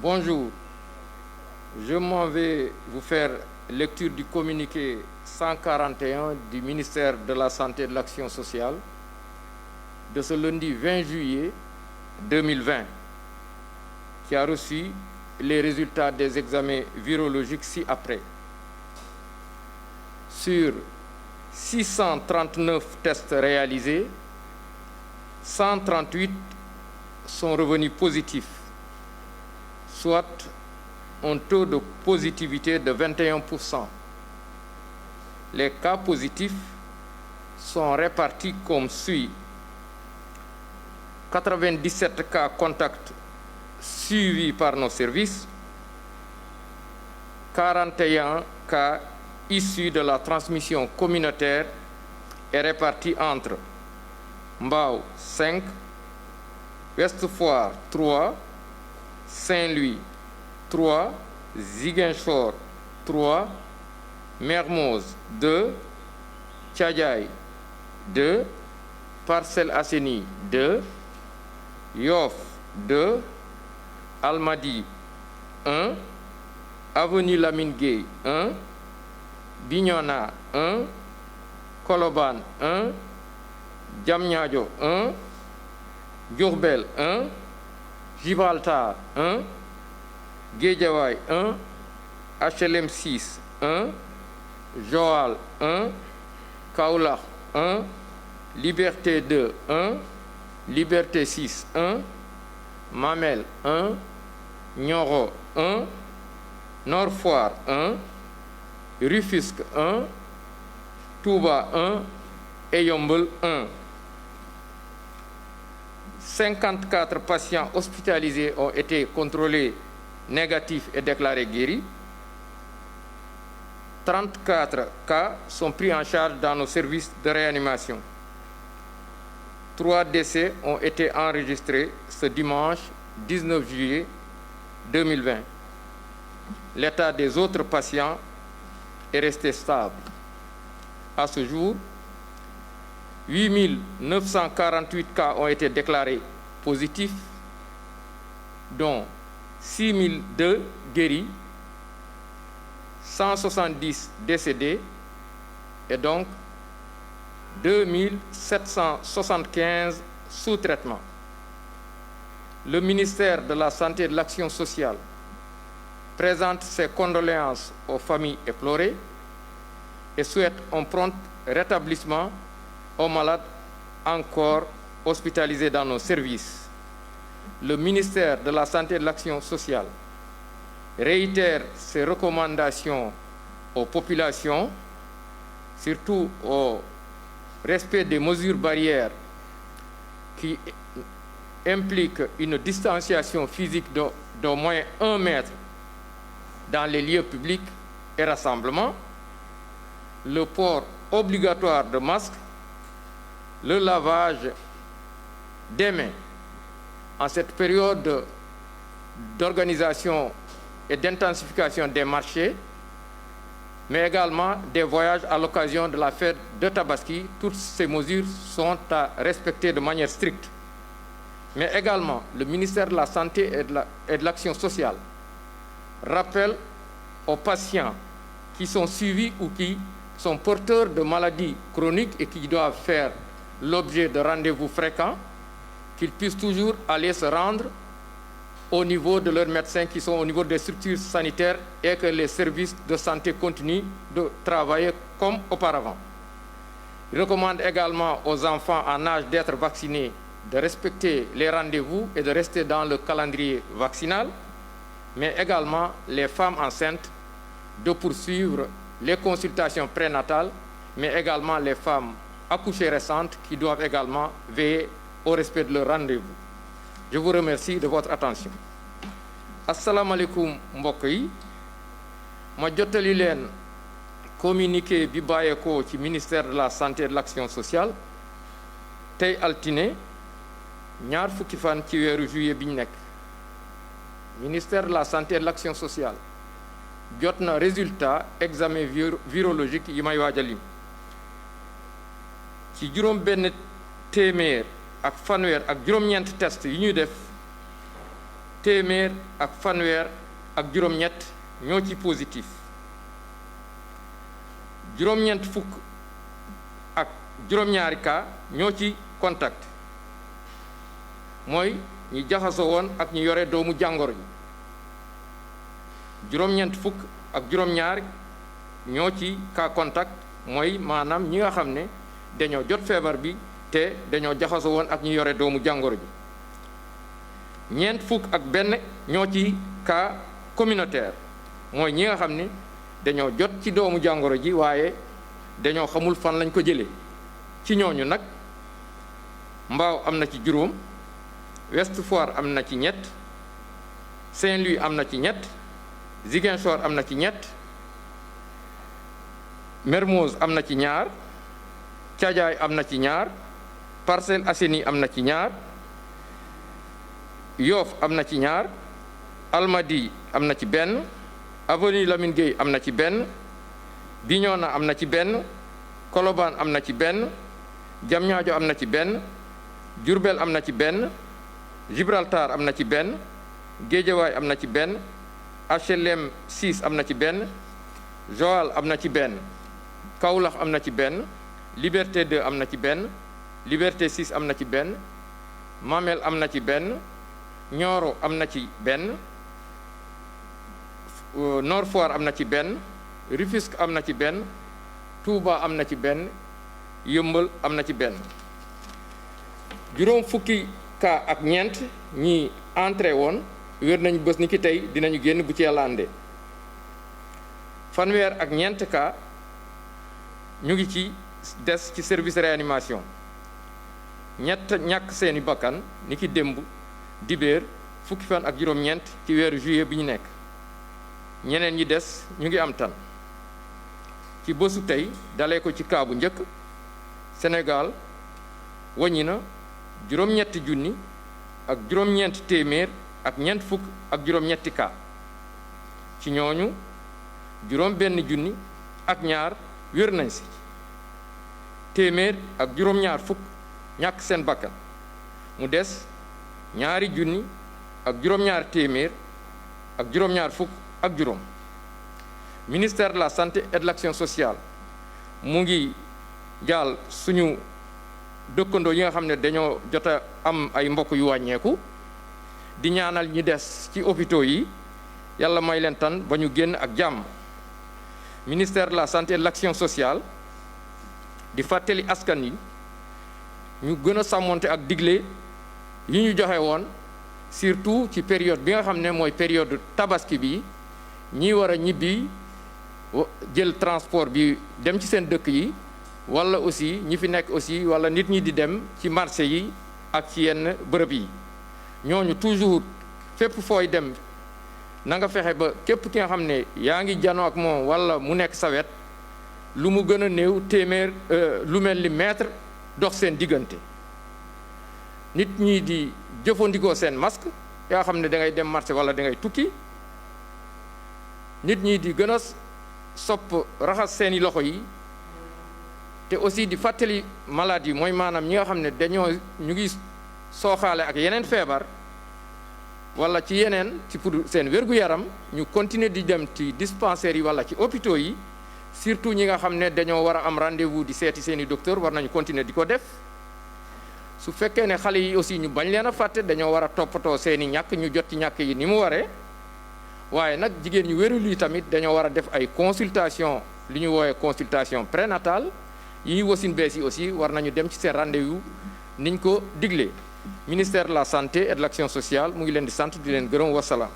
Bonjour, je m'en vais vous faire lecture du communiqué 141 du ministère de la Santé et de l'Action sociale de ce lundi 20 juillet 2020 qui a reçu les résultats des examens virologiques ci-après. Sur 639 tests réalisés, 138 sont revenus positifs, soit un taux de positivité de 21%. Les cas positifs sont répartis comme suit: 97 cas contacts suivis par nos services, 41 cas issus de la transmission communautaire et répartis entre Mbao 5, Ouest Foire 3, Saint-Louis 3, Ziguinchor 3, Mermoz 2, Thiadiaye 2, Parcelles Assainies 2, Yoff 2, Almadies 1, Avenue Lamine Gueye 1, Bignona 1, Colobane 1, Diamniadio 1, Diourbel 1, Gibraltar 1, Guédiawaye 1, HLM 6 1, Joal 1, Kaolack 1, Liberté 2 1, Liberté 6 1, Mamel 1, Nioro 1, Nord Foire 1, Rufisque 1, Touba 1 et Yeumbeul 1. 54 patients hospitalisés ont été contrôlés négatifs et déclarés guéris. 34 cas sont pris en charge dans nos services de réanimation. 3 décès ont été enregistrés ce dimanche 19 juillet 2020. L'état des autres patients est resté stable. À ce jour, 8 948 cas ont été déclarés positifs, dont 6 002 guéris, 170 décédés et donc 2 775 sous traitement. Le ministère de la Santé et de l'Action sociale présente ses condoléances aux familles éplorées et souhaite un prompt rétablissement aux malades encore hospitalisés dans nos services. Le ministère de la Santé et de l'Action sociale réitère ses recommandations aux populations, surtout au respect des mesures barrières qui impliquent une distanciation physique d'au moins 1 mètre dans les lieux publics et rassemblements, le port obligatoire de masques, le lavage des mains en cette période d'organisation et d'intensification des marchés, mais également des voyages à l'occasion de la fête de Tabaski. Toutes ces mesures sont à respecter de manière stricte. Mais également, le ministère de la Santé et de l'Action sociale rappelle aux patients qui sont suivis ou qui sont porteurs de maladies chroniques et qui doivent faire l'objet de rendez-vous fréquents, qu'ils puissent toujours aller se rendre au niveau de leurs médecins qui sont au niveau des structures sanitaires et que les services de santé continuent de travailler comme auparavant. Il recommande également aux enfants en âge d'être vaccinés de respecter les rendez-vous et de rester dans le calendrier vaccinal, mais également les femmes enceintes de poursuivre les consultations prénatales, mais également les femmes accouchées récentes qui doivent également veiller au respect de leur rendez-vous. Je vous remercie de votre attention. Assalamu alaikum mbokk yi, ma jottali leen communiqué bi bàyyeekoo ci ministère de la Santé et de l'Action sociale tey altine ñaar fukki fan ci weeru juillet bi ñu nekk. Ministère de la Santé et de l'Action sociale jot na résultat examen virologique yi may waaj a lim ci juróom benn téeméer ak fanweer ak juróom-ñeent test yi ñuy def téeméer ak fanweer ak juróom-ñett ñoo ci positif juróom-ñeent fukk ak juróom-ñaari cas ñoo ci contact mooy ñi jaxasoo woon ak ñi yore doomu jàngoro ji juróom-ñeent fukk ak juróom-ñaar ñoo ci cas contact mooy maanaam ñi nga xam ne dañoo jot feebar bi te dañoo jaxasoo woon ak ñi yore doomu jàngoro ji ñeent fukk ak benn ñoo ci cas communautaire mooy ñi nga xam ne dañoo jot ci doomu jàngoro ji waaye dañoo xamul fan lañ ko jëlee ci ñooñu nag Mbao am na ci juróom Ouest Foire am na ci ñett Saint-Louis am na ci ñett Ziguinchor am na ci ñett Mermoz am na ci ñaar Thiadiaye am na ci ñaar Parcelles Assainies am na ci ñaar Yoff am na ci ñaar Almadies am na ci benn Avenue Lamine Gueye am na ci benn Bignona am na ci benn Colobane am na ci benn Diamniadio am na ci benn Diourbel am na ci benn Gibraltar am na ci benn Guédiawaye am na ci benn HLM 6 am na ci benn Joal am na ci benn Kaolack am na ci benn Liberté 2 am na ci benn Liberté 6 am na ci benn Mamel am na ci benn Nioro am na ci benn Nord Foire am na ci benn Rufisque am na ci benn Touba am na ci benn Yeumbeul am na ci benn juróom fukki cas ak ñeent ñi entré woon wér nañu bés ni ki tey dinañu génn bu ci yàlla àndee fanweer ak ñeent cas ñu ngi ci des ci service réanimation ñett ñàkk seeni bakkan ni ki démb dibéer fukki fan ak juróom-ñeent ci weeru juillet bi ñu nekk ñeneen ñi des ñu ngi am tan ci bésu tey dalee ko ci cas bu njëkk Sénégal wàññi na juróom-ñetti junni ak juróom-ñeent téeméer ak ñeent fukk ak juróom-ñetti cas ci ñooñu juróom benn junni ak ñaar wér nañ si téeméer ak juróom-ñaar fukk ñàkk seen bakkan mu des ñaari junni ak juróom-ñaar téeméer ak juróom-ñaar fukk ak juróom ministère de la santé et de l'action sociale mu ngi jaal suñu dëkkandoo yi nga xam ne dañoo jot a am ay mbokk yu wàññeeku di ñaanal ñi des ci hôpitaux yi yàlla may leen tan ba ñu génn ak jàmm ministère de la santé et de l'action sociale di fàttali askan yi ñu gën a sàmmonte ak digle yi ñu joxe woon surtout ci période bi nga xam ne mooy période tabaski bi ñi war a ñibbi jël transport bi dem ci seen dëkk yi wala aussi ñi fi nekk aussi wala nit ñi di dem ci marché yi ak ci yenn bërëb yi ñooñu toujours fépp fooy dem na nga fexe ba képp ki nga xam ne yaa ngi janoo ak moom wala mu nekk sa wet lu mu gën a néew téeméer lu mel ni mètre dox seen diggante nit ñi di jëfandikoo seen masque yaa xam ne da ngay dem marché wala da ngay tukki nit ñi di gën a sopp raxas seeni loxo yi te aussi di fàttali malade yi mooy maanaam ñi nga xam ne dañoo ñu ngi sooxaale ak yeneen feebar wala ci yeneen ci pour seen wér-gu-yaram ñu continuer di dem ci dispensaires yi wala ci hôpitaux yi surtout ñi nga xam ne dañoo war a am rendez-vous di seeti seeni docteur war nañu continuer di ko def su fekkee ne xale yi aussi ñu bañ leen a fàtte dañoo war a toppatoo seeni ñàkk ñu jot ci ñàkk yi ni mu waree waaye nag jigéen ñu wérul yi tamit dañoo war a def ay consultation li ñu woowee consultation prénatale yi wasin bees yi aussi war nañu dem ci seen rendez-vous niñ ko diglee ministère de la santé et de l'action sociale mu ngi leen di sant di leen gërëm wasalaam